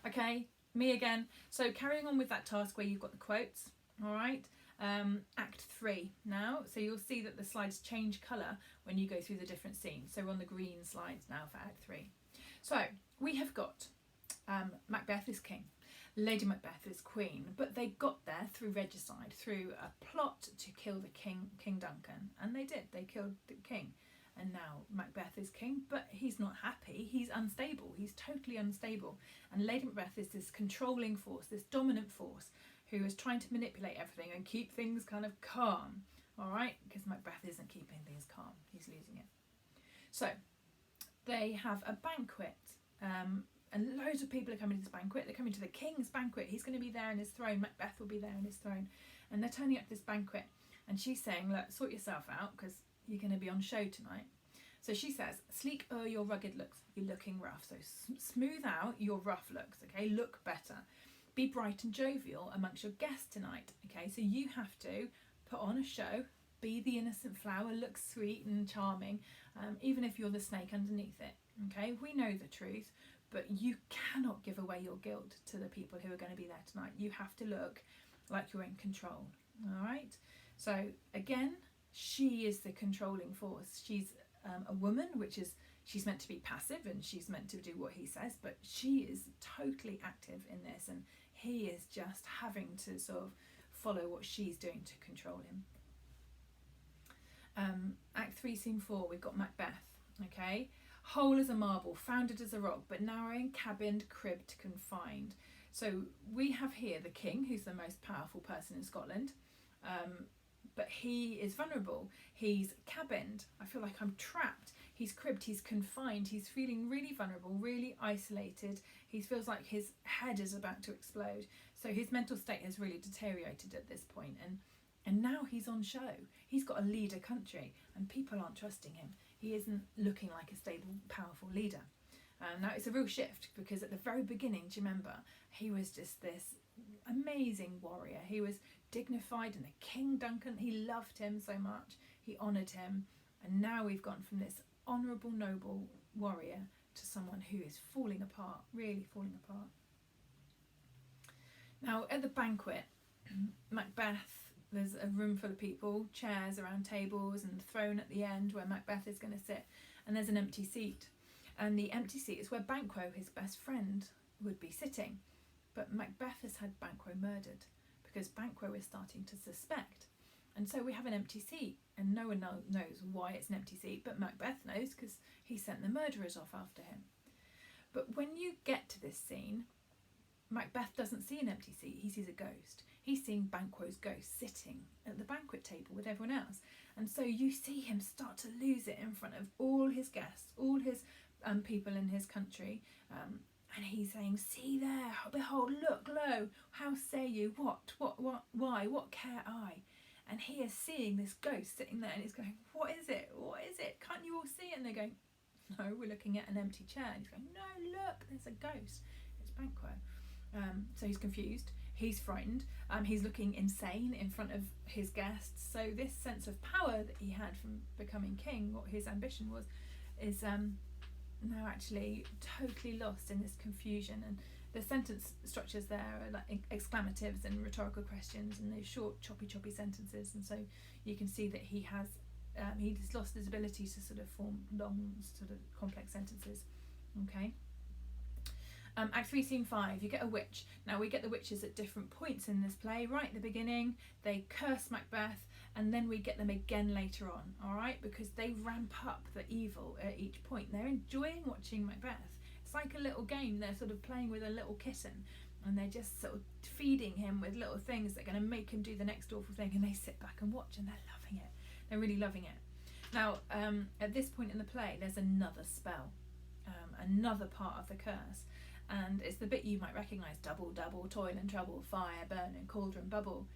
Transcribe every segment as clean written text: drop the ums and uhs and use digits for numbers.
Okay, me again. So carrying on with that task where you've got the quotes, all right. Act 3 now. So you'll see that the slides change colour when you go through the different scenes. So we're on the green slides now for Act 3. So we have got Macbeth is king, Lady Macbeth is queen, but they got there through regicide, through a plot to kill the king, King Duncan, and they did. They killed the king. And now Macbeth is king, but he's not happy. He's unstable. He's totally unstable. And Lady Macbeth is this controlling force, this dominant force, who is trying to manipulate everything and keep things kind of calm. All right? Because Macbeth isn't keeping things calm. He's losing it. So they have a banquet. And loads of people are coming to this banquet. They're coming to the king's banquet. He's going to be there in his throne. Macbeth will be there in his throne. And they're turning up to this banquet. And she's saying, look, sort yourself out, because you're going to be on show tonight. So she says, sleek o'er your rugged looks, you're looking rough. So smooth out your rough looks, okay? Look better. Be bright and jovial amongst your guests tonight, okay? So you have to put on a show, be the innocent flower, look sweet and charming, even if you're the snake underneath it, okay? We know the truth, but you cannot give away your guilt to the people who are going to be there tonight. You have to look like you're in control, all right? So again, she is the controlling force. She's a woman, which is, she's meant to be passive and she's meant to do what he says, but she is totally active in this, and he is just having to sort of follow what she's doing to control him. Act 3, Scene 4, we've got Macbeth, okay? Whole as a marble, founded as a rock, but narrowing, cabined, cribbed, confined. So we have here the king, who's the most powerful person in Scotland, but he is vulnerable. He's cabined. I feel like I'm trapped. He's cribbed, he's confined, he's feeling really vulnerable, really isolated. He feels like his head is about to explode. So his mental state has really deteriorated at this point, and now he's on show. He's got to lead a country and people aren't trusting him. He isn't looking like a stable, powerful leader. Now it's a real shift, because at the very beginning, do you remember, he was just this amazing warrior. He was dignified, and the King Duncan, he loved him so much, he honoured him, and now we've gone from this honourable, noble warrior to someone who is falling apart, really falling apart. Now at the banquet, Macbeth, there's a room full of people, chairs around tables, and a throne at the end where Macbeth is going to sit, and there's an empty seat, and the empty seat is where Banquo, his best friend, would be sitting. But Macbeth has had Banquo murdered, because Banquo is starting to suspect. And so we have an empty seat, and no one knows why it's an empty seat, but Macbeth knows, because he sent the murderers off after him. But when you get to this scene, Macbeth doesn't see an empty seat, he sees a ghost. He's seeing Banquo's ghost sitting at the banquet table with everyone else. And so you see him start to lose it in front of all his guests, all his people in his country, and he's saying, see there, behold, look, lo, how say you, what, why, what care I? And he is seeing this ghost sitting there, and he's going, what is it, can't you all see it? And they're going, no, we're looking at an empty chair. And he's going, no, look, there's a ghost, it's Banquo. So he's confused, he's frightened, he's looking insane in front of his guests. So this sense of power that he had from becoming king, what his ambition was, is now actually totally lost in this confusion. And the sentence structures there are like exclamatives and rhetorical questions, and those short choppy sentences, and so you can see that he's lost his ability to sort of form long, sort of complex sentences. Okay. Act 3, Scene 5, you get a witch. Now we get the witches at different points in this play. Right at the beginning, they curse Macbeth, and then we get them again later on, all right? Because they ramp up the evil at each point. They're enjoying watching Macbeth. It's like a little game. They're sort of playing with a little kitten, and they're just sort of feeding him with little things that are going to make him do the next awful thing, and they sit back and watch, and they're loving it. They're really loving it. Now, at this point in the play, there's another spell, another part of the curse. And it's the bit you might recognise: double, double, toil and trouble, fire, burn and cauldron, bubble.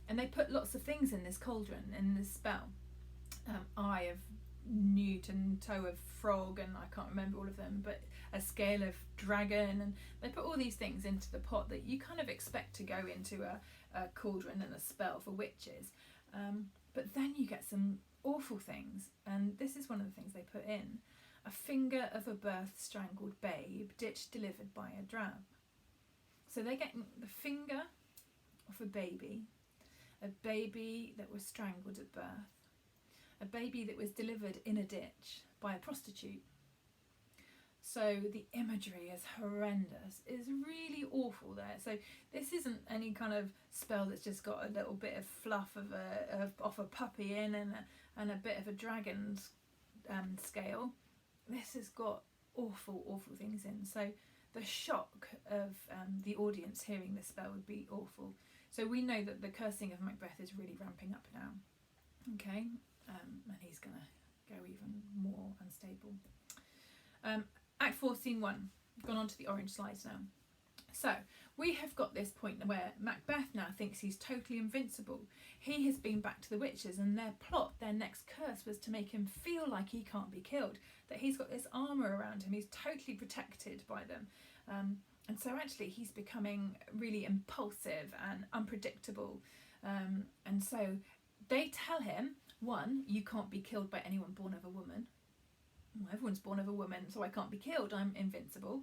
And they put lots of things in this cauldron, in this spell. Eye of newt and toe of frog, and I can't remember all of them, but a scale of dragon, and they put all these things into the pot that you kind of expect to go into a cauldron and a spell for witches. But then you get some awful things, and this is one of the things they put in. A finger of a birth strangled babe, ditch delivered by a drab. So they're getting the finger of a baby that was strangled at birth, a baby that was delivered in a ditch by a prostitute. So the imagery is horrendous. It's really awful there. So this isn't any kind of spell that's just got a little bit of fluff of a puppy in and a bit of a dragon's scale. This has got awful things in. So the shock of the audience hearing this spell would be awful. So we know that the cursing of Macbeth is really ramping up now. Okay, and he's going to go even more unstable. Act 4, Scene 1. Gone on to the orange slides now. So we have got this point where Macbeth now thinks he's totally invincible. He has been back to the witches, and their plot, their next curse, was to make him feel like he can't be killed, that he's got this armour around him, he's totally protected by them. And so actually he's becoming really impulsive and unpredictable. And so they tell him, one, you can't be killed by anyone born of a woman. Well, everyone's born of a woman, so I can't be killed, I'm invincible.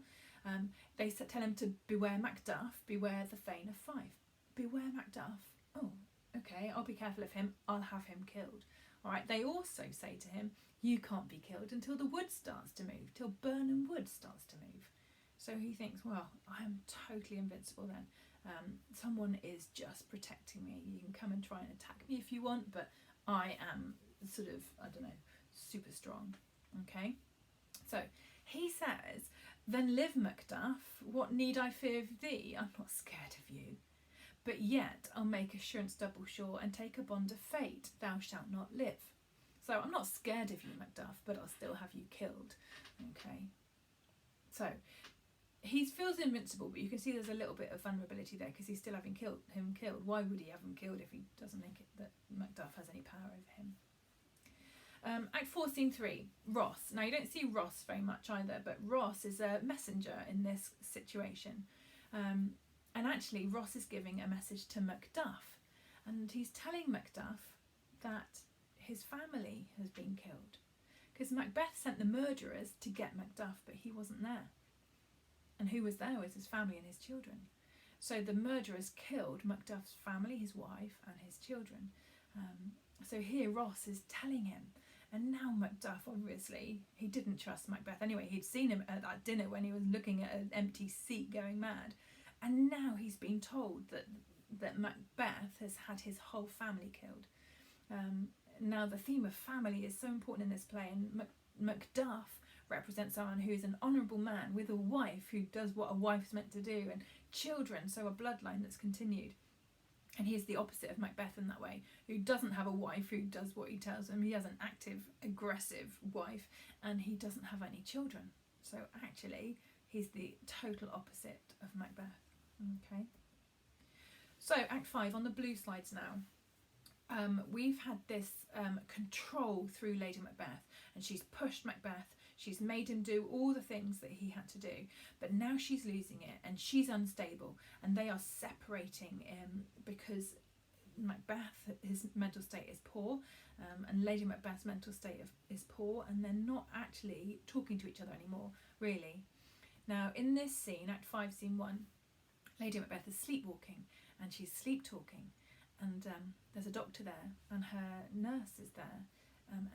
They tell him to beware Macduff, beware the Thane of Fife. Beware Macduff. Oh, okay, I'll be careful of him, I'll have him killed. All right, they also say to him, you can't be killed until the wood starts to move, till Burnham Wood starts to move. So he thinks, well, I am totally invincible then. Someone is just protecting me. You can come and try and attack me if you want, but I am sort of, I don't know, super strong. Okay, so he says, then live, Macduff, what need I fear of thee? I'm not scared of you. But yet I'll make assurance double sure and take a bond of fate, thou shalt not live. So I'm not scared of you, Macduff, but I'll still have you killed. Okay, so he feels invincible, but you can see there's a little bit of vulnerability there because he's still having him killed. Why would he have him killed if he doesn't think that Macduff has any power over him? Act 4, Scene 3, Ross. Now you don't see Ross very much either, but Ross is a messenger in this situation. And actually Ross is giving a message to Macduff, and he's telling Macduff that his family has been killed. Because Macbeth sent the murderers to get Macduff, but he wasn't there. And who was there was his family and his children. So the murderers killed Macduff's family, his wife and his children. So here Ross is telling him. And now Macduff, obviously, he didn't trust Macbeth. Anyway, he'd seen him at that dinner when he was looking at an empty seat going mad. And now he's been told that Macbeth has had his whole family killed. Now the theme of family is so important in this play, and Macduff represents someone who is an honourable man with a wife who does what a wife's meant to do, and children, so a bloodline that's continued. And he's the opposite of Macbeth in that way, who doesn't have a wife who does what he tells him. He has an active, aggressive wife, and he doesn't have any children. So actually, he's the total opposite of Macbeth. Okay. So Act 5, on the blue slides now. We've had this control through Lady Macbeth, and she's pushed Macbeth. She's made him do all the things that he had to do, but now she's losing it and she's unstable, and they are separating because Macbeth, his mental state is poor, and Lady Macbeth's mental state is poor, and they're not actually talking to each other anymore, really. Now in this scene, Act 5, Scene 1, Lady Macbeth is sleepwalking and she's sleep talking, and there's a doctor there and her nurse is there.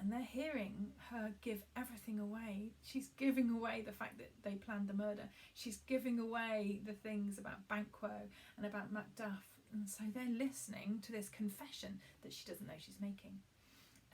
And they're hearing her give everything away. She's giving away the fact that they planned the murder. She's giving away the things about Banquo and about Macduff. And so they're listening to this confession that she doesn't know she's making.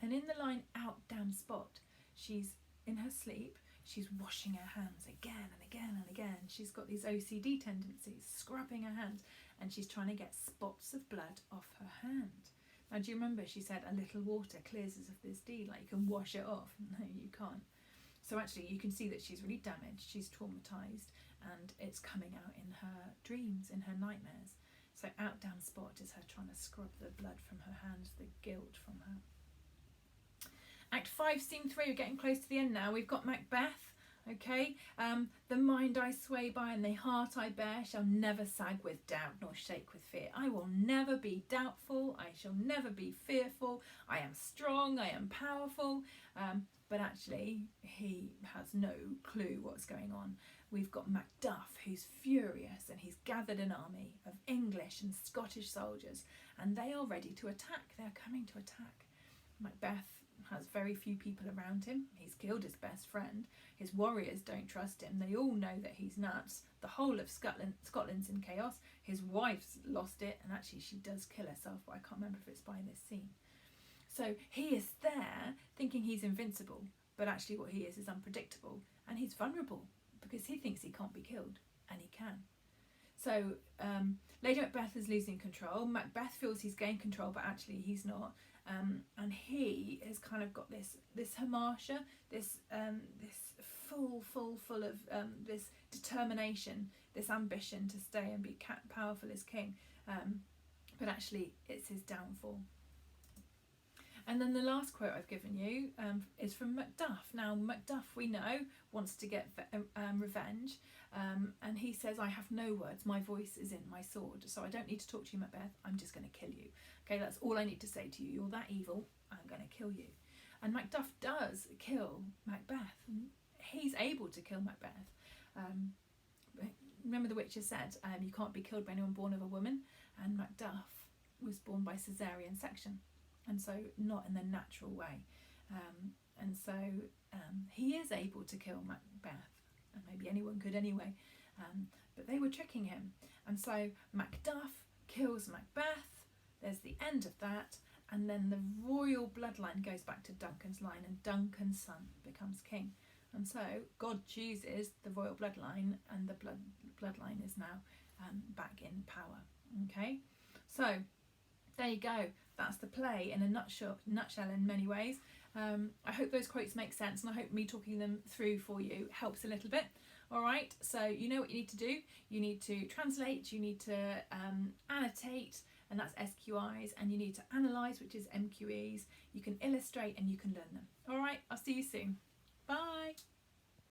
And in the line, out, damn spot, she's in her sleep, she's washing her hands again and again and again. She's got these OCD tendencies, scrubbing her hands, and she's trying to get spots of blood off her hand. Now, do you remember she said a little water clears us of this deed, like you can wash it off? No, you can't. So actually you can see that she's really damaged, she's traumatised, and it's coming out in her dreams, in her nightmares. So out down spot is her trying to scrub the blood from her hands, the guilt from her. Act 5, Scene 3, we're getting close to the end now. We've got Macbeth. Okay, the mind I sway by and the heart I bear shall never sag with doubt nor shake with fear. I will never be doubtful, I shall never be fearful. I am strong, I am powerful. But actually he has no clue what's going on. we've got Macduff, who's furious, and he's gathered an army of English and Scottish soldiers, and they are ready to attack. They're coming to attack. Macbeth has very few people around him. He's killed his best friend. His warriors don't trust him. They all know that he's nuts. The whole of Scotland's in chaos. His wife's lost it, and actually she does kill herself, but I can't remember if it's by this scene. So he is there thinking he's invincible, but actually what he is unpredictable, and he's vulnerable because he thinks he can't be killed, and he can. So Lady Macbeth is losing control. Macbeth feels he's gained control, but actually he's not. And he has kind of got this hamasha, this full of this determination, this ambition to stay and be powerful as king. But actually it's his downfall. And then the last quote I've given you is from Macduff. Now, Macduff, we know, wants to get revenge. And he says, I have no words. My voice is in my sword. So I don't need to talk to you, Macbeth. I'm just going to kill you. Okay, that's all I need to say to you. You're that evil. I'm going to kill you. And Macduff does kill Macbeth. He's able to kill Macbeth. Remember the witches said, you can't be killed by anyone born of a woman. And Macduff was born by caesarean section. And so not in the natural way. And so he is able to kill Macbeth. And maybe anyone could anyway. But they were tricking him. And so Macduff kills Macbeth. There's the end of that. And then the royal bloodline goes back to Duncan's line, and Duncan's son becomes king. And so God chooses the royal bloodline, and the bloodline is now back in power. Okay? So there you go. That's the play in a nutshell in many ways. I hope those quotes make sense, and I hope me talking them through for you helps a little bit. All right, so you know what you need to do. You need to translate, you need to annotate, and that's SQIs, and you need to analyse, which is MQEs. You can illustrate and you can learn them. All right, I'll see you soon. Bye.